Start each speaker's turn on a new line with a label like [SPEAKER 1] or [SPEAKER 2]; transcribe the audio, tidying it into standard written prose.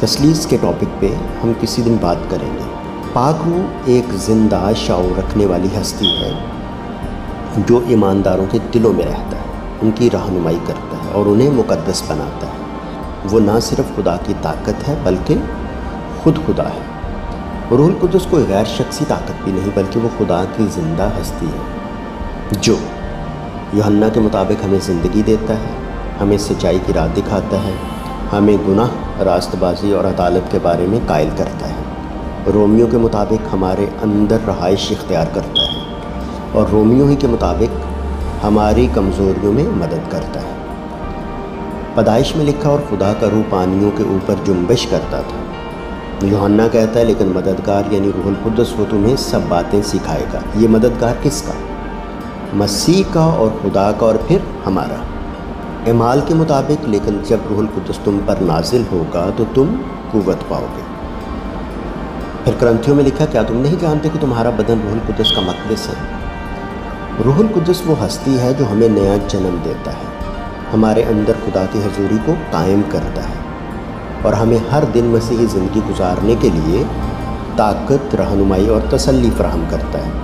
[SPEAKER 1] تثلیث کے ٹاپک پہ ہم کسی دن بات کریں گے۔ پاک روح ایک زندہ شعور رکھنے والی ہستی ہے جو ایمانداروں کے دلوں میں رہتا ہے، ان کی رہنمائی کرتا ہے اور انہیں مقدس بناتا ہے۔ وہ نہ صرف خدا کی طاقت ہے بلکہ خود خدا ہے۔ روح القدس کوئی غیر شخصی طاقت بھی نہیں بلکہ وہ خدا کی زندہ ہستی ہے جو یوحنا کے مطابق ہمیں زندگی دیتا ہے، ہمیں سچائی کی راہ دکھاتا ہے، ہمیں گناہ، راست بازی اور عدالت کے بارے میں قائل کرتا ہے، رومیو کے مطابق ہمارے اندر رہائش اختیار کرتا ہے اور رومیو ہی کے مطابق ہماری کمزوریوں میں مدد کرتا ہے۔ پیدائش میں لکھا اور خدا کا روح پانیوں کے اوپر جنبش کرتا تھا۔ یوحنا کہتا ہے لیکن مددگار یعنی روح القدس وہ تمہیں سب باتیں سکھائے گا۔ یہ مددگار کس کا؟ مسیح کا اور خدا کا اور پھر ہمارا۔ اعمال کے مطابق لیکن جب روح القدس تم پر نازل ہوگا تو تم قوت پاؤ گے۔ پھر کرنتھیوں میں لکھا کیا تم نہیں جانتے کہ تمہارا بدن روح القدس کا مقدس ہے؟ روح القدس وہ ہستی ہے جو ہمیں نیا جنم دیتا ہے، ہمارے اندر خدا کی حضوری کو قائم کرتا ہے اور ہمیں ہر دن مسیحی زندگی گزارنے کے لیے طاقت، رہنمائی اور تسلی فراہم کرتا ہے۔